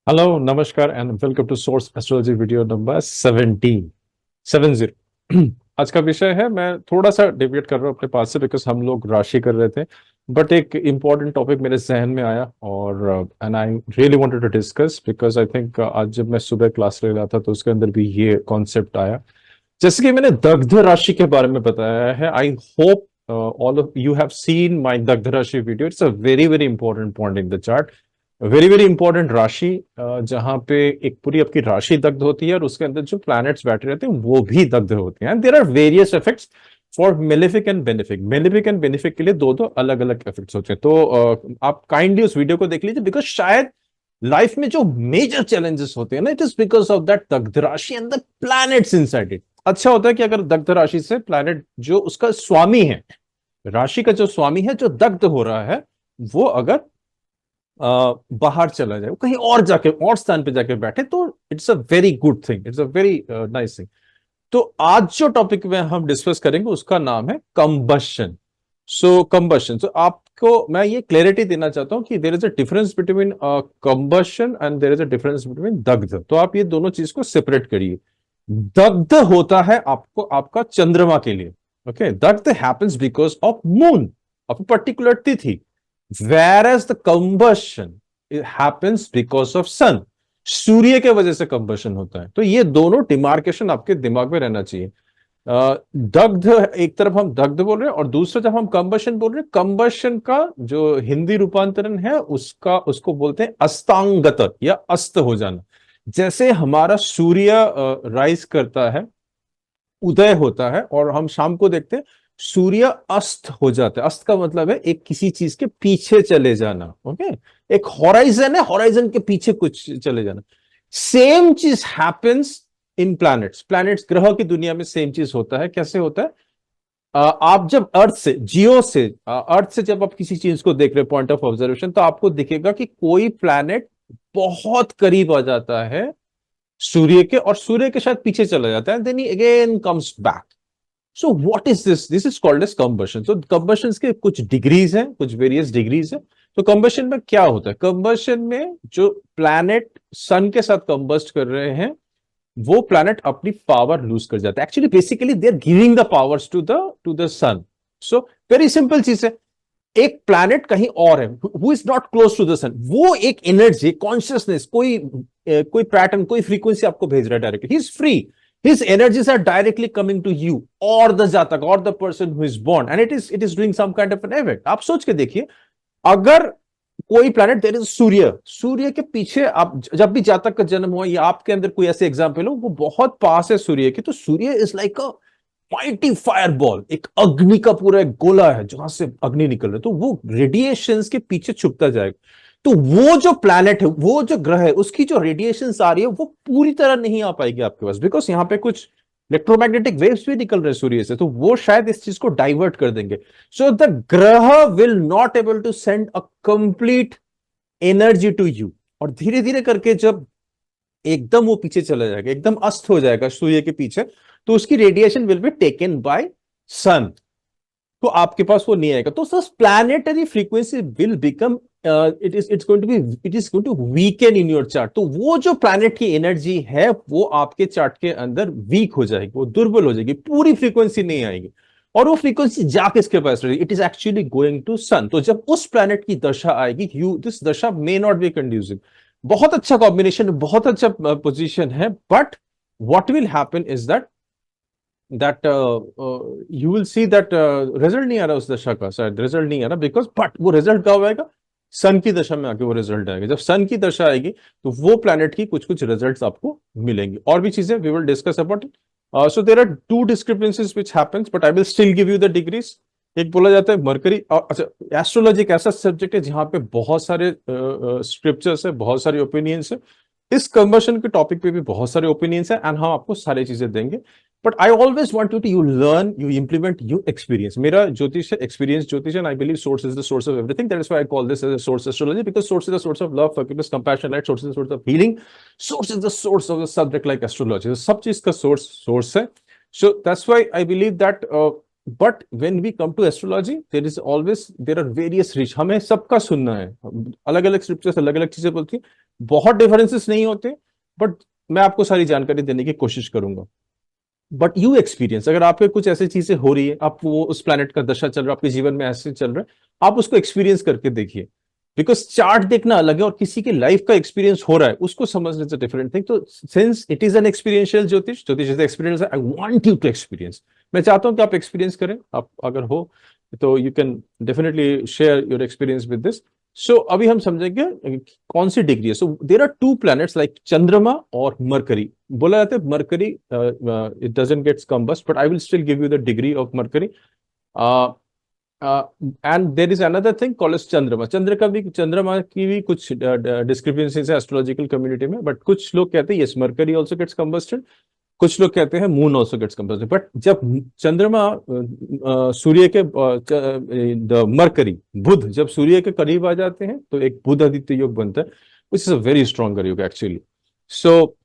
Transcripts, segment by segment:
Hello, Namaskar, and welcome to Source Astrology video number 17 70। आज का विषय है, मैं थोड़ा सा डिविएट कर रहा हूँ अपने पास से बिकॉज हम लोग राशि कर रहे थे, बट एक इम्पॉर्टेंट टॉपिक मेरे जहन में आया और and I really wanted to discuss because I think आज जब मैं सुबह क्लास ले रहा था तो उसके अंदर भी ये कॉन्सेप्ट आया। जैसे कि मैंने दग्ध राशि के बारे में बताया है, I hope all of you have seen my दग्ध राशि video. It's a very very important point in the chart, very very important राशि, जहां पे एक पूरी आपकी राशि दग्ध होती है और उसके अंदर जो प्लैनेट्स बैठे रहते हैं वो भी दग्ध होते हैं। And there are various effects for malefic and benefic. Malefic and benefic के लिए दो दो अलग अलग इफेक्ट्स होते हैं। तो आप काइंडली उस वीडियो को देख लीजिए बिकॉज शायद लाइफ में जो मेजर चैलेंजेस होते हैं ना, it is because of that दग्ध राशि and the planets inside it. अच्छा होता है कि अगर दग्ध राशि से प्लैनेट जो उसका स्वामी है, राशि का जो स्वामी है जो दग्ध हो रहा है, वो अगर बाहर चला जाए, वो कहीं और जाके और स्थान पे जाके बैठे, तो it's a very good thing, it's a very nice thing. तो आज जो टॉपिक में हम डिस्कस करेंगे उसका नाम है कंबशन। सो कंबशन, तो आपको मैं ये क्लैरिटी देना चाहता हूं कि there is a difference between combustion and there is a difference between दग्ध। तो आप ये दोनों चीज को सेपरेट करिए। दग्ध होता है आपको आपका चंद्रमा के लिए, ओके। दग्ध happens because of moon, of particular तिथि, whereas the combustion it happens because of sun। सूर्य के वजह से कंबशन होता है। तो ये दोनों डिमार्केशन आपके दिमाग में रहना चाहिए। दग्ध, एक तरफ हम दग्ध बोल रहे हैं और दूसरा जब हम कंबशन बोल रहे हैं, कंबशन का जो हिंदी रूपांतरण है उसका, उसको बोलते हैं अस्तांगत या अस्त हो जाना। जैसे हमारा सूर्य राइज करता है, उदय होता है, और हम शाम को देखते हैं सूर्य अस्त हो जाता है। अस्त का मतलब है एक किसी चीज के पीछे चले जाना, ओके। एक हॉराइजन है, हॉराइजन के पीछे कुछ चले जाना। सेम चीज हैपेंस इन प्लैनेट्स। प्लैनेट्स, ग्रह की दुनिया में सेम चीज होता है। कैसे होता है? आप जब अर्थ से, जियो से, अर्थ से जब आप किसी चीज को देख रहे पॉइंट ऑफ ऑब्जर्वेशन, तो आपको दिखेगा कि कोई प्लैनेट बहुत करीब आ जाता है सूर्य के, और सूर्य के शायद पीछे चला जाता है, then he again comes back. So what is this? This is called as combustion. तो कंबशन के कुछ डिग्रीज हैं, कुछ वेरियस डिग्रीज हैं। तो कंबशन में क्या होता है? कंबशन में जो प्लैनेट सन के साथ कंबस्ट कर रहे हैं, वो प्लैनेट अपनी पावर लूज कर जाता है। Actually basically they are giving the powers to the sun. So very simple चीज है। एक प्लैनेट कहीं और है, who is not close to the sun, वो एक एनर्जी, कॉन्शियसनेस, कोई पैटर्न, कोई फ्रीक्वेंसी आपको भेज रहा है directly. He is free, his energies are directly coming to you or the जातक or the person who is born, and it is doing some kind of an event। आप सोच के देखिए, अगर कोई प्लैनेट, देयर इज सूर्य, सूर्य के पीछे आप जब भी जातक का जन्म हुआ या आपके अंदर कोई ऐसे एग्जाम्पल हो वो बहुत पास है सूर्य के, तो Surya is like a mighty fireball, एक अग्नि का पूरा एक गोला है जहां से अग्नि निकल रहा है, तो वो रेडिएशंस के पीछे छुपता जाएगा। तो वो जो प्लैनेट है, वो जो ग्रह है, उसकी जो रेडिएशंस आ रही है वो पूरी तरह नहीं आ पाएगी आपके पास, बिकॉज यहाँ पे कुछ इलेक्ट्रोमैग्नेटिक वेव्स भी निकल रहे हैं सूर्य से, तो वो शायद इस चीज को डाइवर्ट कर देंगे। सो द ग्रह will not able to send a complete energy to you. और धीरे धीरे करके जब एकदम वो पीछे चला जाएगा, एकदम अस्त हो जाएगा सूर्य के पीछे, तो उसकी radiation will be taken by sun, तो आपके पास वो नहीं आएगा। तो sir planetary frequency will become, it is going to weaken in your chart. तो वो जो प्लैनेट की एनर्जी है वो आपके चार्ट के अंदर वीक हो जाएगी, वो दुर्बल हो जाएगी, पूरी फ्रीक्वेंसी नहीं आएगी। और वो फ्रीक्वेंसी जा किसके पास रहेगी? It is actually going to sun. तो जब उस प्लैनेट की दशा आएगी, यू दिस दशा मे नॉट बी कंड्यूसिव। बहुत अच्छा कॉम्बिनेशन, बहुत अच्छा पोजीशन है, but what will happen is that you will see that result नहीं आ रहा उस दशा का, शायद रिजल्ट नहीं आ रहा, बिकॉज बट वो रिजल्ट कब आएगा? सन की दशा में आके वो रिजल्ट आएगा। जब सन की दशा आएगी तो वो प्लैनेट की कुछ कुछ रिजल्ट्स आपको मिलेंगे। और भी चीजें we will discuss about it. So there are two discrepancies which happens, but I will still give you the degrees. एक बोला जाता है मरकरी, अच्छा, एस्ट्रोलॉजी एक ऐसा सब्जेक्ट है जहां पे बहुत सारे स्क्रिप्चर्स है, बहुत सारे ओपिनियंस है। इस कन्वर्शन के टॉपिक पे भी बहुत सारे ओपिनियंस है, एंड हम आपको सारी चीजें देंगे। But I always want you to, you learn, you implement, you experience. मेरा ज्योतिष है, एक्सपीरियंस ज्योतिष, and I believe source is the source of everything. That is why I call this as a source astrology, because source is the source of love, forgiveness, compassion, light. Source is the source of healing. Source is the source of the subject like astrology. सब चीज का source है। सो that's why I believe that but when we come to astrology there are various reach, हमें सबका सुनना है, अलग अलग स्क्रिप्चर्स अलग अलग चीजें बोलती हैं, बहुत डिफरेंसेस नहीं होते, बट मैं आपको सारी जानकारी देने की कोशिश करूंगा। बट यू एक्सपीरियंस, अगर आपके कुछ ऐसी चीजें हो रही है, आप वो उस प्लेनेट का दशा चल रहा है आपके जीवन में ऐसे चल रहा है, आप उसको एक्सपीरियंस करके देखिए। बिकॉज चार्ट देखना अलग है और किसी की लाइफ का एक्सपीरियंस हो रहा है उसको समझने से डिफरेंट थिंग। तो since it is an experiential ज्योतिष, ज्योतिष is experience, I want you to experience. मैं चाहता हूं कि आप एक्सपीरियंस करें, आप अगर हो तो you can definitely share your experience with this. So अभी हम समझेंगे कौन सी डिग्री है। So there are two planets like चंद्रमा और मरकरी। बोला जाता है Mercury it doesn't gets combust, but I will still give you the degree of Mercury. And there is another thing called as चंद्रमा। चंद्रमा की भी कुछ डिस्क्रिपेंसीज है एस्ट्रोलॉजिकल कम्युनिटी में, बट कुछ लोग कहते हैं यस मरकरी ऑल्सो गेट्स कंबस्टेड, कुछ लोग कहते हैं मून ऑल्सो गेट्स कंबस्टेड। बट जब चंद्रमा सूर्य के द मरकरी बुध जब सूर्य के करीब आ जाते हैं तो एक बुध आदित्य योग बनता है, which is a very stronger yoga actually. So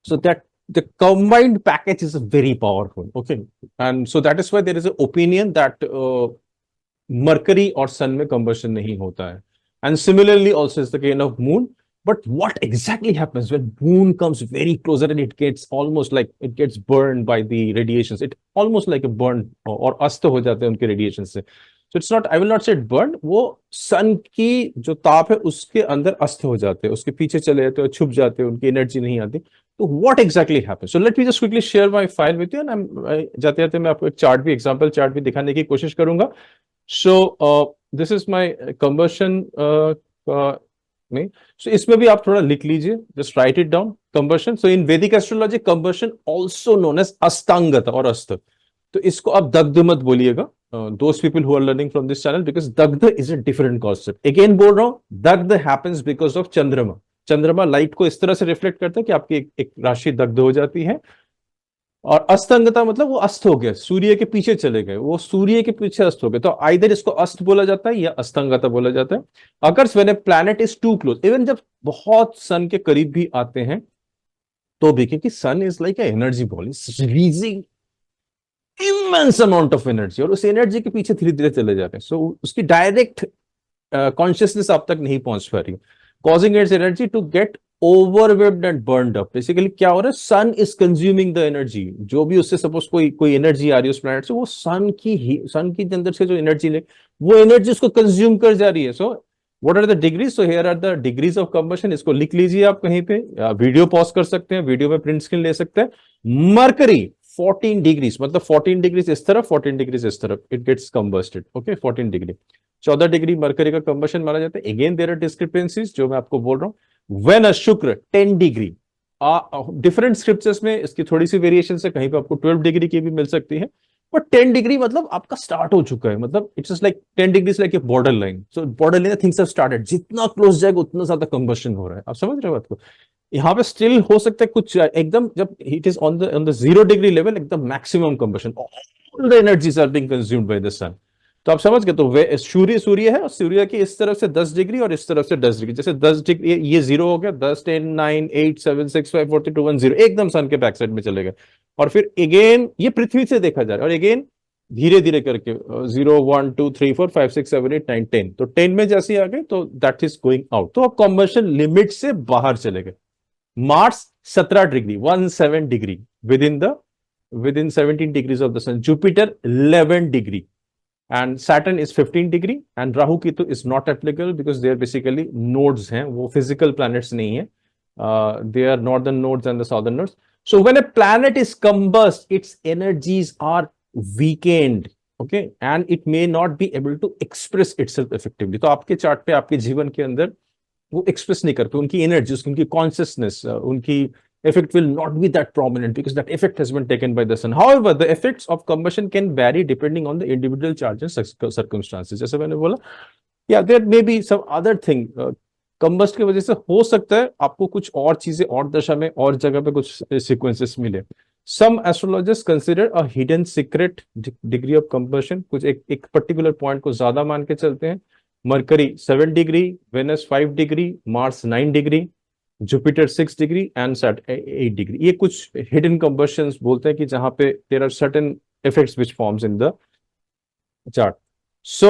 so that the combined package is very powerful, okay, and so that is why there is an opinion that mercury और sun में combustion नहीं होता है, and similarly also is the case of moon। but what exactly happens when moon comes very closer and it gets almost like it gets burned by the radiations, it almost like a burn और अस्त हो जाते हैं उनके radiation से। so it's not, I will not say it burned, वो सन की जो ताप है उसके अंदर अस्त हो जाते हैं, उसके पीछे चले जाते हैं, छुप जाते हैं, उनकी एनर्जी नहीं आती। तो what exactly happens? So let me just quickly share my file with you, and जाते जाते मैं आपको एक चार्ट भी, एग्जांपल चार्ट भी दिखाने की कोशिश करूंगा। So this is my combustion में। सो इसमें भी आप थोड़ा लिख लीजिए, just write it down, combustion. So in वैदिक astrology combustion also known as अस्तांगता और अस्त। तो इसको आप दग्ध मत बोलिएगा, those people who are learning from this channel, because दग्ध is a different concept. Again बोल रहा हूं, दग्ध हैपेंस बिकॉज ऑफ चंद्रमा। चंद्रमा लाइट को इस तरह से रिफ्लेक्ट करता है कि आपकी एक राशि दग्ध हो जाती है। और अस्तंगता मतलब वो अस्त हो गया, सूर्य के पीछे चले गए, वो सूर्य के पीछे अस्त हो गए। तो आइदर इसको अस्त बोला जाता है या अस्तंगता बोला जाता है। अगर when a planet is too close, even जब बहुत सन के करीब भी आते हैं तो भी, क्योंकि sun is like energy ball, releasing immense amount of energy, और उस एनर्जी के पीछे धीरे धीरे चले जा रहे हैं। सो उसकी डायरेक्ट कॉन्शियसनेस आप तक नहीं पहुंच पा रही, causing its energy to get overwhelmed and burned up। Basically क्या हो रहा है, सन इज कंज्यूमिंग द एनर्जी, जो भी उससे सपोज कोई एनर्जी आ रही है उस प्लैनेट से, वो सन की अंदर से जो एनर्जी ले, वो एनर्जी उसको कंज्यूम कर जा रही है। So what are the degrees? So here are the degrees of combustion. इसको लिख लीजिए आप कहीं पे, वीडियो पॉज कर सकते हैं, वीडियो में प्रिंट स्क्रीन ले सकते हैं। मरकरी 14 डिग्रीज, मतलब 14 डिग्रीज इस तरफ, 14 डिग्रीज इस तरफ, it gets combusted, okay. 14 degree, 14 degree Mercury का कंबशन माना जाता है। अगेन देयर आर डिस्क्रिपेंसीज जो मैं आपको बोल रहा हूं। व्हेन अ शुक्र 10 डिग्री, डिफरेंट स्क्रिप्चर्स में इसकी थोड़ी सी वेरिएशन है, कहीं पे आपको 12 डिग्री की भी मिल सकती है, बट 10 डिग्री मतलब आपका स्टार्ट हो चुका है, मतलब it's just like 10 degree like a border line. So border line things have started, जितना क्लोज जाएगा उतना ज्यादा कंबशन हो रहा है। आप समझ रहे हो बात को? यहाँ पे स्टिल हो सकता है कुछ एकदम, जब it is on the 0 degree level, एकदम maximum combustion, all the energies are being consumed by the sun. तो आप समझ गए? तो सूर्य है, और सूर्य की इस तरफ से 10 डिग्री और इस तरफ से 10 डिग्री, जैसे 10 डिग्री ये 0 हो गया, 10 10 9 8 7 6 5 4 3 2 1 0, एकदम सन के बैक साइड में चले गए। और फिर अगेन ये पृथ्वी से देखा जा रहा है, और अगेन धीरे धीरे करके 0 1 2 3 4 5 6 7 8 9 10, तो 10 में जैसे आ गए तो दैट इज गोइंग आउट, तो आप कंबशन लिमिट से बाहर चले गए। Mars 17 degree 17 degree within 17 degrees of the sun। Jupiter 11 degree, and Saturn is 15 degree, and Rahu Ketu is not applicable because they are basically nodes हैं, वो physical planets नहीं है, they are northern nodes and the southern nodes। So when a planet is combust, its energies are weakened, okay, and it may not be able to express itself effectively। तो आपके chart पे, आपके जीवन के अंदर वो एक्सप्रेस नहीं करते, उनकी एनर्जी, उनकी कॉन्शियसनेस, उनकी effect will not be that prominent because that effect has been taken by the sun। However, the effects of combustion can vary depending on the individual charge and circumstances। जैसे मैंने बोला, yeah, there may be some other thing, combust की वजह से हो सकता है आपको कुछ और चीजें और दशा में और जगह पे कुछ सीक्वेंसेस मिले। Some astrologers consider a hidden secret degree of combustion, कुछ एक पर्टिकुलर पॉइंट को ज्यादा मान के चलते हैं। Mercury 7 degree, Venus 5 degree, Mars 9 degree, Jupiter 6 degree and 8 degree. ये कुछ हिडन कंबशंस बोलते हैं कि जहां पे there are certain effects which forms in the chart. So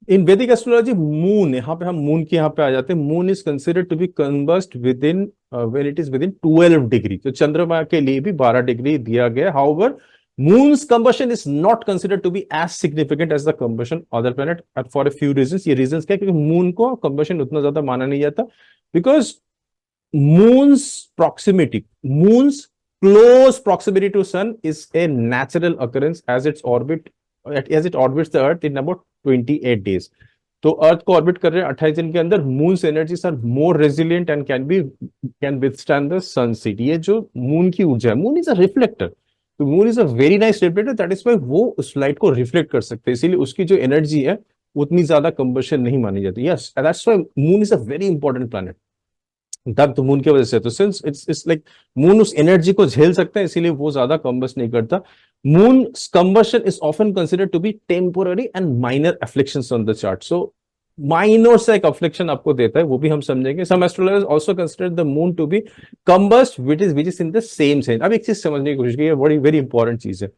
in वैदिक एस्ट्रोलॉजी मून, यहाँ पे हम मून के यहाँ पे आ जाते हैं. Moon is considered to be combust within when it is within 12 degree. तो चंद्रमा के लिए भी 12 डिग्री दिया गया. However moon's combustion is not considered to be as significant as the combustion other planet for a few reasons. ये reasons क्या है? क्योंकि मून को कंबशन उतना ज्यादा माना नहीं जाता because moons proximity, moons close proximity to sun is a natural occurrence as it orbits the earth in about 28 days. तो अर्थ को ऑर्बिट कर रहे हैं 28 दिन के अंदर. Moon's energies are more resilient and can withstand the sunset. ये जो मून की ऊर्जा है, मून इज अ रिफ्लेक्टर. तो moon is a very nice reflector. That is why वो उस लाइट को रिफ्लेक्ट कर सकते हैं. इसीलिए उसकी जो एनर्जी है उतनी ज्यादा कंबशन नहीं मानी जाती. Yes, that's why moon is a very important planet. तब तो मून की वजह से, तो सिंस इट्स लाइक मून उस एनर्जी को झेल सकता है, इसीलिए वो ज्यादा कंबस्ट नहीं करता. Moon combustion is often considered to be temporary and minor afflictions on the chart. So minor सा एक अफ्लिक्शन आपको देता है, वो भी हम समझेंगे. Some astrologers also consider the moon to be combust which is in the same sign. अब एक चीज समझने की कोशिश कीजिए, बड़ी वेरी इंपॉर्टेंट चीज है.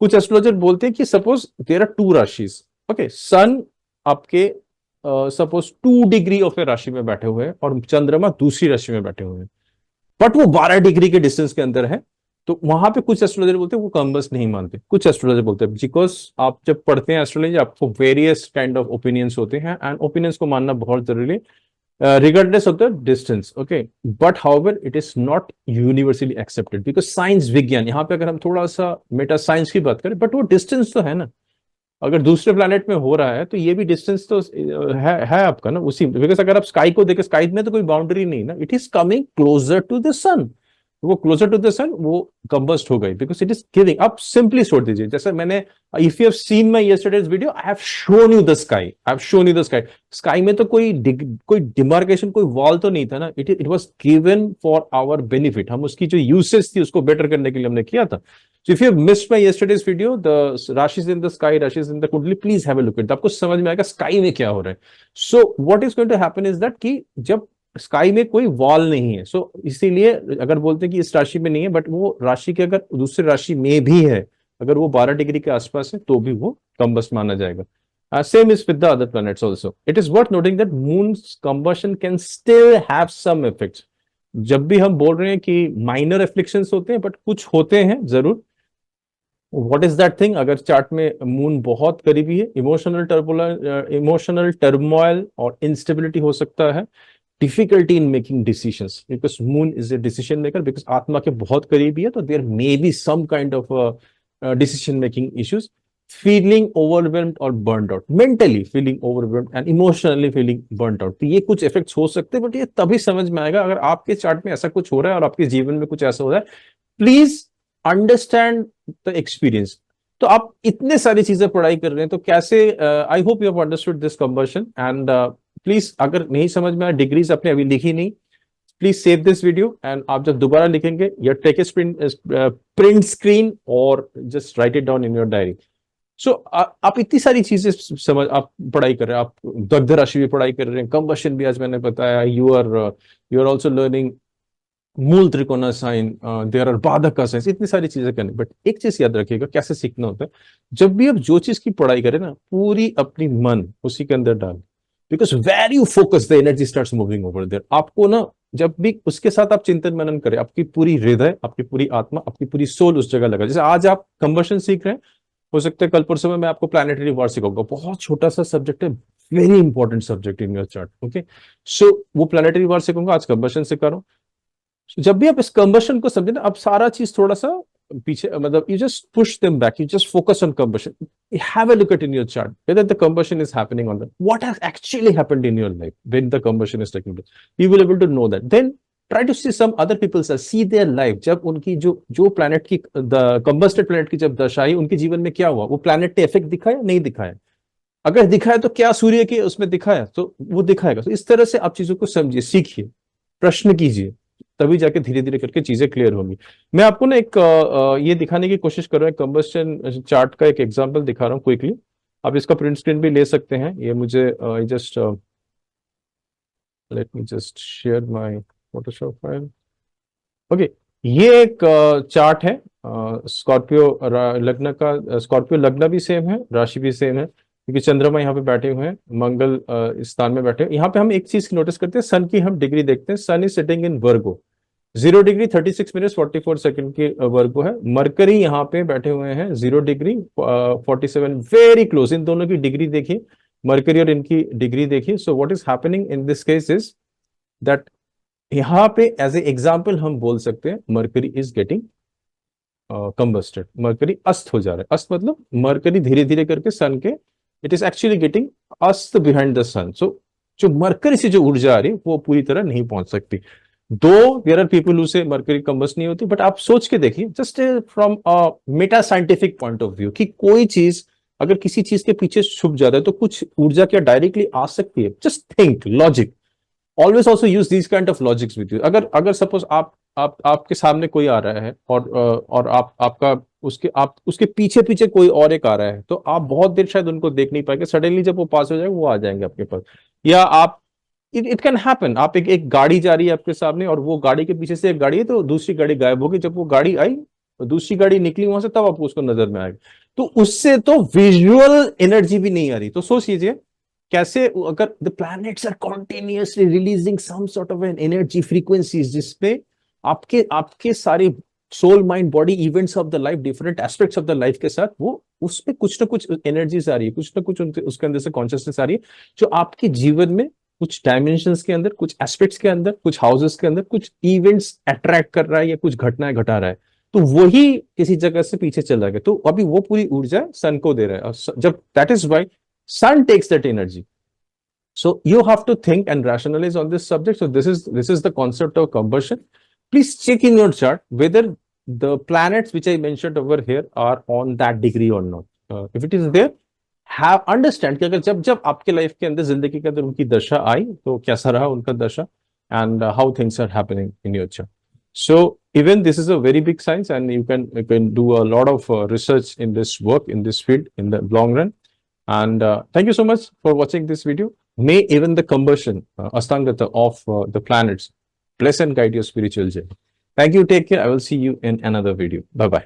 कुछ एस्ट्रोलॉजर बोलते हैं कि suppose there are two rashis. Okay, sun आपके सपोज 2 डिग्री ऑफ ए राशि में बैठे हुए हैं और चंद्रमा दूसरी राशि में बैठे हुए हैं, बट वो 12 डिग्री के डिस्टेंस के अंदर है. तो वहां पे कुछ एस्ट्रोलॉजर बोलते हैं वो कंबस नहीं मानते. कुछ एस्ट्रोलॉजर बोलते हैं बिकॉज आप जब पढ़ते हैं एस्ट्रोलॉजी, आपको वेरियस काइंड ऑफ ओपिनियंस होते हैं एंड ओपिनियंस को मानना बहुत जरूरी, regardless of the distance. Okay, but however it is not universally accepted because science, विज्ञान, यहाँ पे अगर हम थोड़ा सा मेटा साइंस की बात करें, बट वो डिस्टेंस तो है ना. अगर दूसरे प्लैनेट में हो रहा है तो ये भी डिस्टेंस तो है आपका ना उसी. बिकॉज अगर आप स्काई को देखें, स्काई में तो कोई बाउंड्री नहीं ना. It is coming closer to the sun. वो क्लोजर टू द सन वो कंबस्ट हो गई बिकॉज इट इज गिविंग. आप सिंपली छोड़ दीजिए. जैसे मैंने, if you have seen my yesterday's video, I have shown you the sky. I have shown you the sky. Sky में तो कोई डिमार्केशन, कोई वॉल तो नहीं था ना. It was given for our benefit. हम उसकी जो यूसेज थी उसको बेटर करने के लिए हमने किया था. So if you have missed my yesterday's video, the rashis in the sky, rashis in the kundali, please have a look at it. आपको समझ में आएगा स्काई में क्या हो रहा है. So what is going to happen is that कि जब स्काई में कोई वॉल नहीं है, सो इसीलिए अगर बोलते हैं कि इस राशि में नहीं है, बट वो राशि के अगर दूसरी राशि में भी है, अगर वो 12 डिग्री के आसपास है, तो भी वो कंबस्ट माना जाएगा. Same is with the other planets also. It is worth noting that moon's combustion can still have some effects. जब भी हम बोल रहे हैं कि माइनर एफ्लिक्शंस होते हैं, बट कुछ होते हैं जरूर. What is that thing? अगर चार्ट में मून बहुत करीबी है, इमोशनल टर्मोइल और इंस्टेबिलिटी हो सकता है. Difficulty in making decisions because moon is a decision maker, because आत्मा के बहुत करीबी है, तो there may be some kind of decision making issues. Feeling overwhelmed और burned out, mentally feeling overwhelmed and emotionally feeling burned out. तो ये कुछ इफेक्ट्स हो सकते हैं, बट ये तभी समझ में आएगा अगर आपके चार्ट में ऐसा कुछ हो रहा है और आपके जीवन में कुछ ऐसा हो रहा है. Please understand the experience. तो आप इतने सारी चीजें पढ़ाई कर रहे हैं, तो कैसे, I hope you have understood this combustion. And please अगर नहीं समझ में आया, डिग्रीज आपने अभी लिखी नहीं, please save this video and आप जब दोबारा लिखेंगे, या टेक ए प्रिंट स्क्रीन और just write it down in your diary. So आप इतनी सारी चीजें समझ, आप पढ़ाई कर रहे हैं, आप दग्ध राशि भी पढ़ाई कर रहे हैं, कंबशन भी आज मैंने बताया, यू आर ऑल्सो लर्निंग मूल त्रिकोण साइन, देयर आर बाधक का साइन, इतनी सारी चीजें करनी. बट एक चीज याद रखिएगा, कैसे सीखना होता है. जब भी आप जो चीज की पढ़ाई करें ना, पूरी अपनी मन उसी के अंदर डाल, because where you focus the energy starts moving over there. आपको ना जब भी उसके साथ आप चिंतन मनन करें, आपकी पूरी हृदय, आपकी पूरी आत्मा, आपकी पूरी सोल उस जगह लगा. जैसे आज आप कंबशन सीख रहे हैं, हो सकता है कल परसों में मैं आपको प्लैनेटरी वार सिखाऊंगा. बहुत छोटा सा सब्जेक्ट है, very important subject in your chart. Okay, so वो प्लैनेटरी वार सिखाऊंगा, आज कंबशन सिखा रहा हूँ. जब भी आप इस कंबशन को समझे ना, अब सारा चीज थोड़ा सा पीछे, मतलब you just push them back, you just focus on combustion. Have a look at in your chart whether the combustion is happening or not, what has actually happened in your life when the combustion is taking place. You will able to know that. Then try to see some other people's, see their life. जब उनकी जो planet की, the कंबस्टेड planet की जब दशा आई, उनके जीवन में क्या हुआ, वो प्लैनेट ने इफेक्ट दिखाया नहीं दिखाया. अगर दिखाया तो क्या सूर्य के उसमें दिखाया, तो वो दिखाएगा. तो इस तरह से आप चीजों को समझिए, सीखिए, प्रश्न कीजिए, तभी जाके धीरे धीरे करके चीजें क्लियर होंगी. मैं आपको ना एक ये दिखाने की कोशिश कर रहा हूँ, कंबस्शन चार्ट का एक एग्जांपल दिखा रहा हूँ क्विकली. आप इसका प्रिंट स्क्रीन भी ले सकते हैं. ये मुझे just let me just share my Photoshop file. Okay, ये एक चार्ट है स्कॉर्पियो लग्न का। स्कॉर्पियो लग्न भी सेम है, राशि भी सेम है, क्योंकि चंद्रमा यहाँ पे बैठे हुए हैं, मंगल इस स्थान में बैठे हैं। यहाँ पे हम एक चीज नोटिस करते हैं, सन की हम डिग्री देखते हैं। Sun is sitting in Virgo, 0 degree 36 minutes 44 second की वर्गो है। मरकरी यहाँ पे बैठे हुए हैं 0 डिग्री 47, वेरी क्लोज। इन दोनों की डिग्री देखिए, मरकरी और इनकी डिग्री देखिए। सो what is happening in this case is that यहाँ पे एज ए एग्जाम्पल हम बोल सकते हैं मरकरी इज गेटिंग कंबस्टेड, मरकरी अस्त हो जा रहा है। अस्त मतलब मरकरी धीरे धीरे करके सन के, इट इज एक्चुअली गेटिंग अस्त बिहाइंड द सन। सो जो मरकरी से जो ऊर्जा आ रही है वो पूरी तरह नहीं पहुंच सकती। दो देयर आर पीपल हु से मरकरी कंबस्ट नहीं होती, बट आप सोच के देखिए just from a Meta scientific point of view कि कोई चीज अगर किसी चीज के पीछे छुप जाता है तो कुछ ऊर्जा क्या डायरेक्टली आ सकती है? Just think, logic, always also use these kind of logics with you. अगर अगर सपोज आपके सामने कोई आ रहा है और आपका उसके पीछे पीछे कोई और एक आ रहा है, तो आप बहुत देर शायद उनको देख नहीं पाएंगे। सडनली जब वो पास हो जाएगा वो आ जाएंगे आपके पास। या आप, इट कैन हैपन, आप एक गाड़ी जा रही है आपके सामने और वो गाड़ी के पीछे से एक गाड़ी है, तो दूसरी गाड़ी गायब होगी। जब वो गाड़ी आई तो दूसरी गाड़ी निकली वहां से, तब आपको उसको नजर में आएगा। तो उससे तो विजुअल एनर्जी भी नहीं आ रही। तो सोच लीजिए कैसे अगर the planets are continuously releasing some sort of an energy frequencies, जिसपे आपके आपके सारे soul mind body events of the life, different aspects of the life के साथ वो उसपे कुछ ना कुछ एनर्जीज आ रही है, कुछ ना कुछ उसके अंदर से कॉन्शियसनेस आ रही है, जो आपके जीवन में कुछ डायमेंशंस के अंदर, कुछ एस्पेक्ट्स के अंदर, कुछ हाउसेस के अंदर कुछ इवेंट्स अट्रैक्ट कर रहा है या कुछ घटनाएं घटा रहा है। तो वही किसी जगह से पीछे चल जाएगा। तो अभी वो पूरी ऊर्जा सन को दे रहा है, और जब that is why sun takes that energy. So you have to think and rationalize on this subject. So this is the concept of combustion. Please check in your chart whether the planets which I mentioned over here are on that degree or not. If it is there, have understand कि अगर जब जब आपके life के अंदर, जिंदगी के अंदर उनकी दशा आई तो कैसा रहा उनका दशा, and how things are happening in your chart. So even this is a very big science, and you can do a lot of research in this work, in this field, in the long run. And thank you so much for watching this video. May even the combustion, Astangata of the planets bless and guide your spiritual journey. Thank you. Take care. I will see you in another video. Bye-bye.